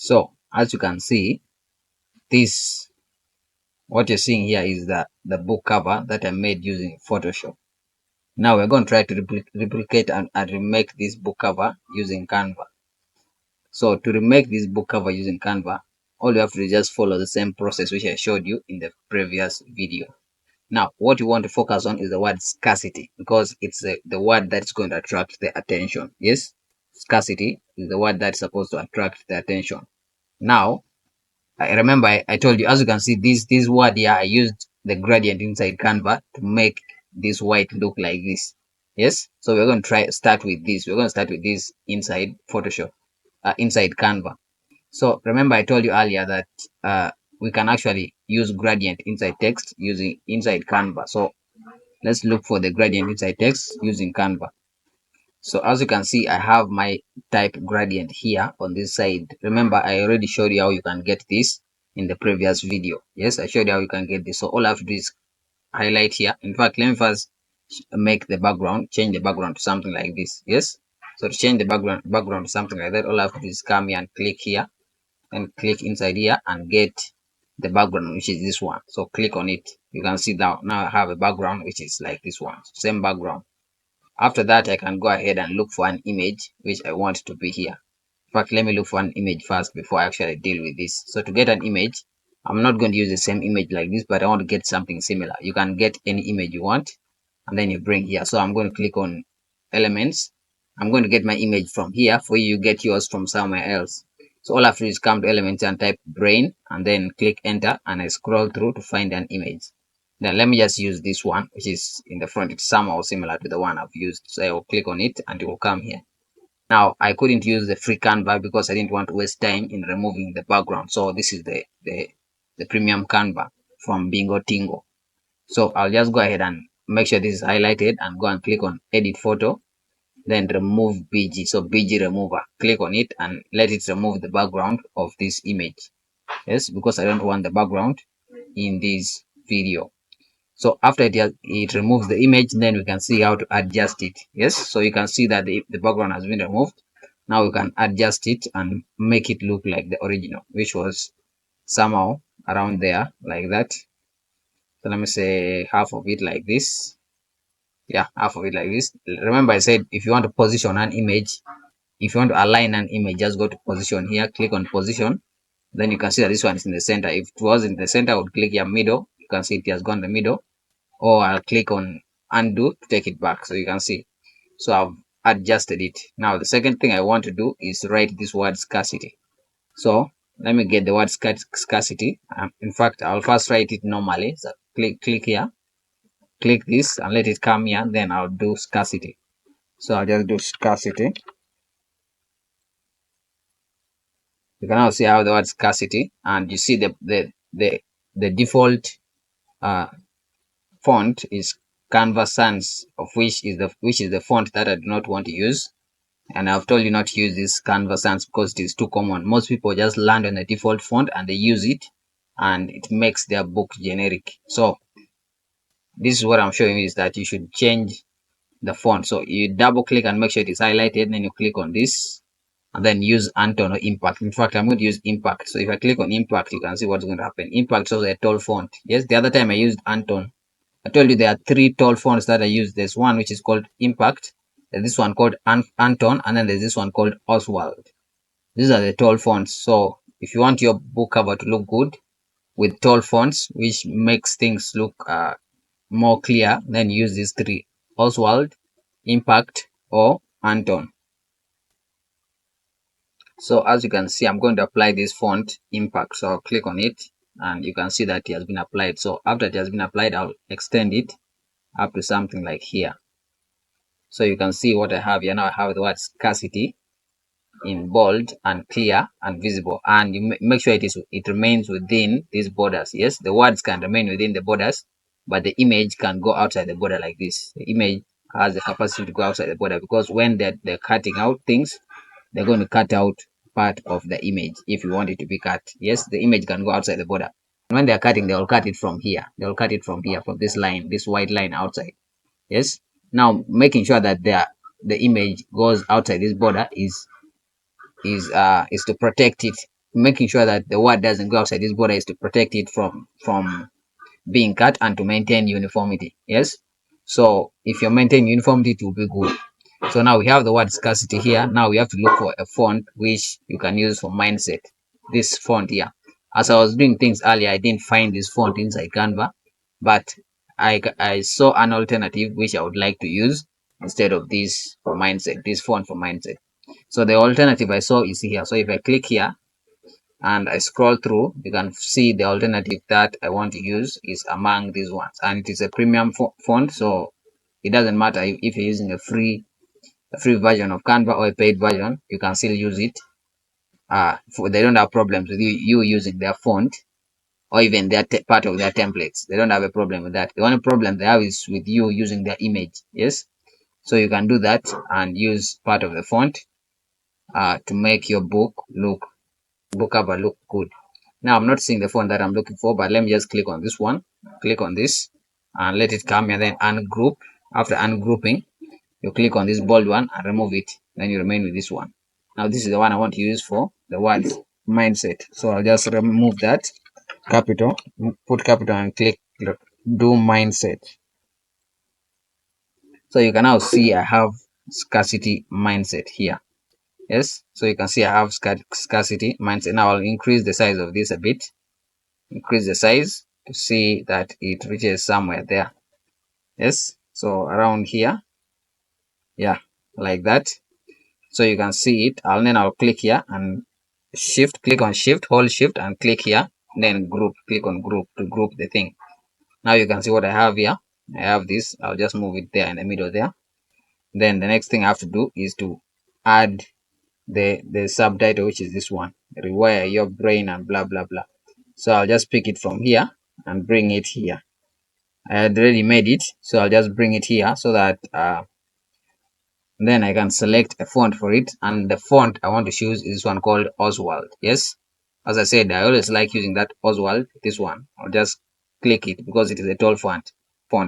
So as you can see, this what you're seeing here is the book cover that I made using Photoshop. Now we're going to try to replicate and remake this book cover using Canva. So to remake this book cover using Canva, all you have to do is just follow the same process which I showed you in the previous video. Now, what you want to focus on is the word scarcity, because it's the word that's going to attract the attention. Yes, scarcity is the word that's supposed to attract the attention. Now, I remember I told you, as you can see, this word here, I used the gradient inside Canva to make this white look like this. Yes, so we're going to start with this. We're going to start with this inside Photoshop, inside Canva. So remember I told you earlier that we can actually use gradient inside text using inside Canva. So let's look for the gradient inside text using Canva. So as you can see, I have my type gradient here on this side. Remember, I already showed you how you can get this in the previous video. Yes, I showed you how you can get this. So all I have to do is highlight here. In fact, let me first make the background, change the background to something like this. Yes. So to change the background to something like that, all I have to do is come here and click here and click inside here and get the background, which is this one. So click on it. You can see now I have a background which is like this one, same background. After that, I can go ahead and look for an image which I want to be here. In fact, let me look for an image first before I actually deal with this. So to get an image, I'm not going to use the same image like this, but I want to get something similar. You can get any image you want and then you bring here. So I'm going to click on elements. I'm going to get my image from here. For you, get yours from somewhere else. So all I have to do is come to elements and type brain and then click enter, and I scroll through to find an image. Now let me just use this one, which is in the front. It's somehow similar to the one I've used. So I will click on it and it will come here. Now I couldn't use the free Canva because I didn't want to waste time in removing the background. So this is the premium Canva from Bingo Tingo. So I'll just go ahead and make sure this is highlighted and go and click on edit photo, then remove BG. So BG remover, click on it and let it remove the background of this image. Yes, because I don't want the background in this video. So after it removes the image, then we can see how to adjust it. Yes, so you can see that the background has been removed. Now we can adjust it and make it look like the original, which was somehow around there like that. So let me say half of it like this. Yeah, half of it like this. Remember I said if you want to position an image, if you want to align an image, just go to position here, click on position. Then you can see that this one is in the center. If it was in the center, I would click here middle. You can see it has gone the middle. Or I'll click on undo to take it back, so you can see. So I've adjusted it. Now the second thing I want to do is write this word scarcity. So let me get the word scarcity. In fact, I'll first write it normally. So click here, click this and let it come here, then I'll do scarcity. So I'll just do scarcity. You can now see how the word scarcity, and you see the default font is Canva Sans, of which is the font that I do not want to use. And I've told you not to use this Canva Sans because it is too common. Most people just land on the default font and they use it, and it makes their book generic. So this is what I'm showing you, is that you should change the font. So you double click and make sure it is highlighted, then you click on this and then use Anton or Impact. In fact, I'm going to use Impact. So if I click on Impact, you can see what's going to happen. Impact shows a tall font. Yes, the other time I used Anton. I told you there are 3 tall fonts that I use. There's one which is called Impact, there's this one called Anton, and then there's this one called Oswald. These are the tall fonts. So if you want your book cover to look good with tall fonts, which makes things look more clear, then use these 3: Oswald, Impact, or Anton. So as you can see, I'm going to apply this font Impact. So I'll click on it and you can see that it has been applied. So after it has been applied, I'll extend it up to something like here. So you can see what I have here. Now I have the word scarcity in bold and clear and visible, and you make sure it remains within these borders. Yes, the words can remain within the borders, but the image can go outside the border like this. The image has the capacity to go outside the border, because when they're cutting out things, they're going to cut out part of the image if you want it to be cut. Yes, the image can go outside the border. And when they're cutting, they will cut it from here. They will cut it from here, from this line, this white line outside. Yes. Now making sure that the image goes outside this border is to protect it making sure that the word doesn't go outside this border is to protect it from being cut and to maintain uniformity. Yes. So if you maintain uniformity, it will be good. So now we have the word scarcity here. Now we have to look for a font which you can use for mindset. This font here. As I was doing things earlier, I didn't find this font inside Canva, but I saw an alternative which I would like to use instead of this for mindset, this font for mindset. So the alternative I saw is here. So if I click here and I scroll through, you can see the alternative that I want to use is among these ones, and it is a premium font, so it doesn't matter if you're using a free version of Canva or a paid version, you can still use it. They don't have problems with you using their font or even their part of their templates. They don't have a problem with that. The only problem they have is with you using their image. Yes, so you can do that and use part of the font to make your book cover look good. Now I'm not seeing the font that I'm looking for, but let me just click on this one. Click on this and let it come, and then ungroup. After ungrouping, you click on this bold one and remove it. Then you remain with this one. Now this is the one I want to use for the word mindset. So I'll just remove that capital, put capital and click do mindset. So you can now see I have scarcity mindset here. Yes, so you can see I have scarcity mindset. Now I'll increase the size of this a bit. Increase the size to see that it reaches somewhere there. Yes, so around here, yeah, like that. So you can see it. I'll click here and click on shift, hold shift and click here, then group, click on group to group the thing. Now you can see what I have here. I have this. I'll just move it there in the middle there. Then the next thing I have to do is to add the subtitle, which is this one, rewire your brain and blah blah blah. So I'll just pick it from here and bring it here. I had already made it, so I'll just bring it here so that then I can select a font for it, and the font I want to choose is this one called Oswald. Yes, as I said, I always like using that Oswald, this one. I'll just click it because it is a tall font.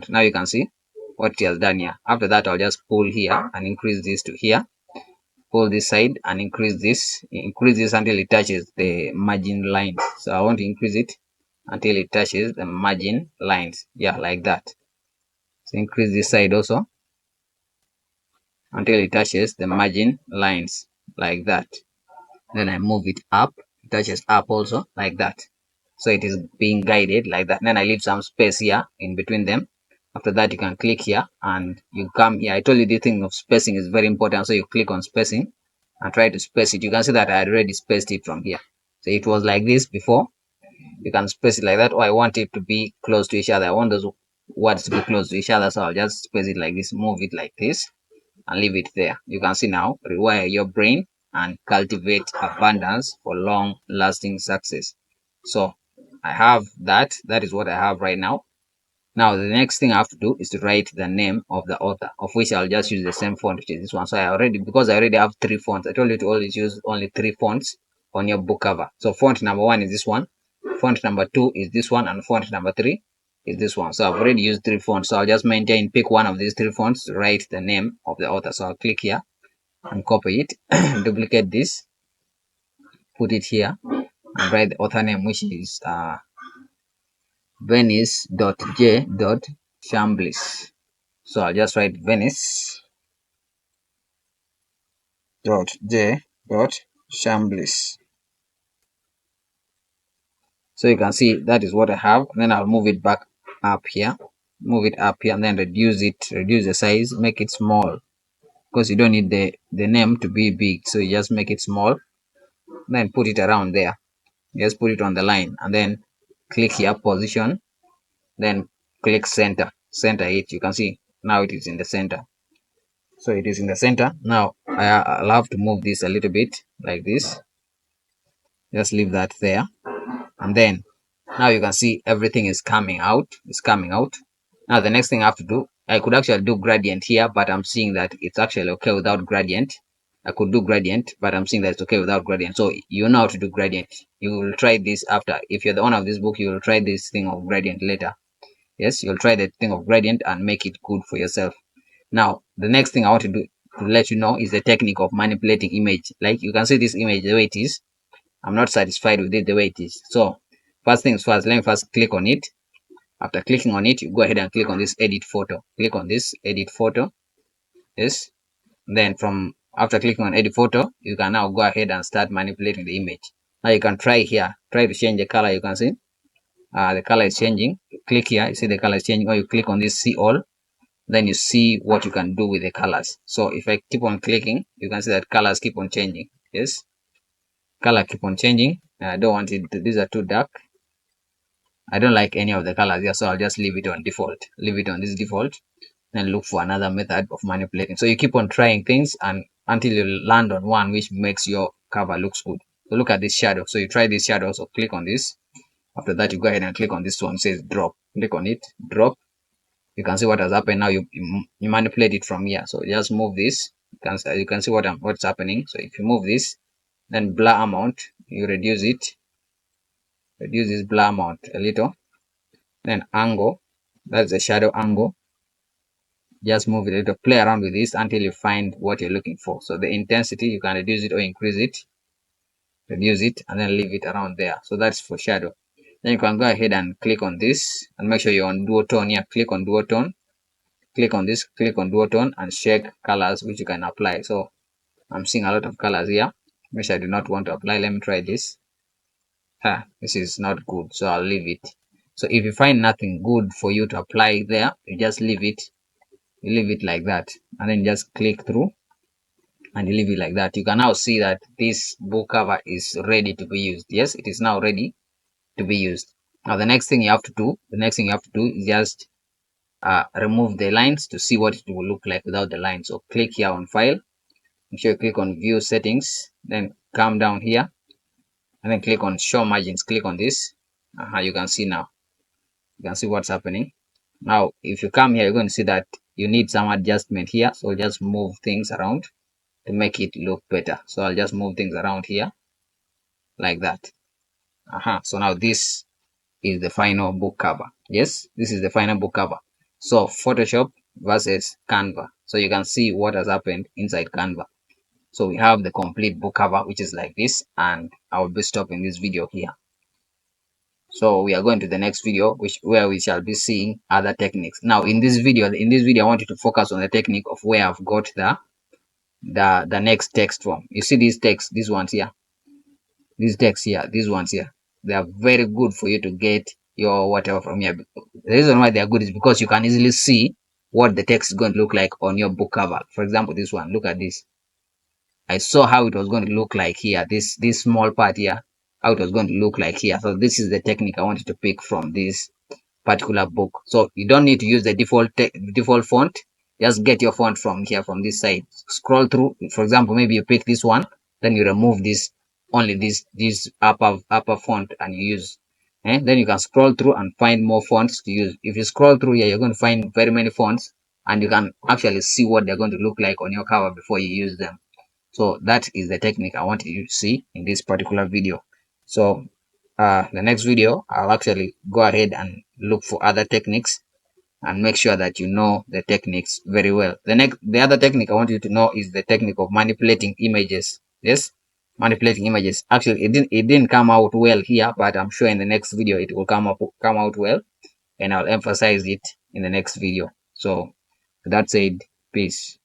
Now you can see what it has done here. After that, I'll just pull here and increase this to here. Pull this side and increase this until it touches the margin lines. So I want to increase it until it touches the margin lines. Yeah, like that. So increase this side also until it touches the margin lines, like that. Then I move it up, it touches up also, like that. So it is being guided like that. Then I leave some space here in between them. After that, you can click here and you come here. I told you the thing of spacing is very important, so you click on spacing and try to space it. You can see that I had already spaced it from here. So it was like this before. You can space it like that, or I want it to be close to each other. I want those words to be close to each other, so I'll just space it like this, move it like this and leave it there. You can see now, rewire your brain and cultivate abundance for long lasting success. So I have that. That is what I have right now. Now the next thing I have to do is to write the name of the author, of which I'll just use the same font, which is this one. So because I already have 3 fonts, I told you to always use only 3 fonts on your book cover. So font number 1 is this one, font number 2 is this one, and font number 3 is this one. So I've already used 3 fonts, so I'll just pick one of these 3 fonts to write the name of the author. So I'll click here and copy it, duplicate this, put it here, and write the author name, which is Venice.j.Chamblis. So I'll just write Venice.j.Chamblis. So you can see that is what I have. And then I'll move it back up here, and then reduce the size, make it small, because you don't need the name to be big. So you just make it small, then put it around there. Just put it on the line, and then click here, position, then click center it. You can see now it is in the center. So it is in the center. Now I'll have to move this a little bit like this. Just leave that there, and then now you can see everything is coming out. Now the next thing I have to do, I could actually do gradient here, but I'm seeing that it's actually okay without gradient. I could do gradient, but I'm seeing that it's okay without gradient. So you know how to do gradient. You will try this after. If you're the owner of this book, you will try this thing of gradient later. Yes, you'll try the thing of gradient and make it good for yourself. Now the next thing I want to do to let you know is the technique of manipulating image. Like you can see this image the way it is. I'm not satisfied with it the way it is. So first things first, let me first click on it. After clicking on it, you go ahead and click on this edit photo. Click on this edit photo. Yes. Then from after clicking on edit photo, you can now go ahead and start manipulating the image. Now you can try here, try to change the color. You can see the color is changing. Click here, you see the color is changing, or you click on this see all, then you see what you can do with the colors. So if I keep on clicking, you can see that colors keep on changing. Yes, color keep on changing. I don't want it, these are too dark. I don't like any of the colors here, so I'll just leave it on default. Leave it on this default, then look for another method of manipulating. So you keep on trying things and until you land on one which makes your cover looks good. So look at this shadow. So you try this shadow, so click on this. After that, you go ahead and click on this one, it says drop. Click on it, drop. You can see what has happened now. You manipulate it from here. So just move this. You can see what's happening. So if you move this, then blur amount, you reduce it. Reduce this blur amount a little. Then angle, that's the shadow angle. Just move it a little, play around with this until you find what you're looking for. So the intensity, you can reduce it or increase it. Reduce it and then leave it around there. So that's for shadow. Then you can go ahead and click on this and make sure you're on duotone here. Click on duotone. Click on this, click on duotone and check colors which you can apply. So I'm seeing a lot of colors here which I do not want to apply. Let me try this. This is not good, so I'll leave it. So if you find nothing good for you to apply there, you just leave it. You leave it like that and then just click through and you leave it like that. You can now see that this book cover is ready to be used. Yes, it is now ready to be used. Now the next thing you have to do is just remove the lines to see what it will look like without the lines. So click here on file, make sure you click on view settings, then come down here and then click on show margins. Click on this. You can see now, you can see what's happening. Now if you come here, you're going to see that you need some adjustment here, so just move things around to make it look better. So I'll just move things around here like that. So now this is the final book cover. Yes, this is the final book cover. So Photoshop versus Canva. So you can see what has happened inside Canva. So we have the complete book cover, which is like this, and I will be stopping this video here. So we are going to the next video, where we shall be seeing other techniques. Now in this video, I want you to focus on the technique of where I've got the next text from. You see these text, these ones here, these text here, these ones here, they are very good for you to get your whatever from here. The reason why they are good is because you can easily see what the text is going to look like on your book cover. For example, this one, look at this. I saw how it was going to look like here, this small part here, how it was going to look like here. So this is the technique I wanted to pick from this particular book. So you don't need to use the default font. Just get your font from here, from this side. Scroll through. For example, maybe you pick this one, then you remove this, only this upper font, and you use. Then you can scroll through and find more fonts to use. If you scroll through here, you're going to find very many fonts, and you can actually see what they're going to look like on your cover before you use them. So that is the technique I want you to see in this particular video. So the next video, I'll actually go ahead and look for other techniques and make sure that you know the techniques very well. The other technique I want you to know is the technique of manipulating images. Yes, manipulating images. Actually, it didn't come out well here, but I'm sure in the next video it will come out well, and I'll emphasize it in the next video. So that said, peace.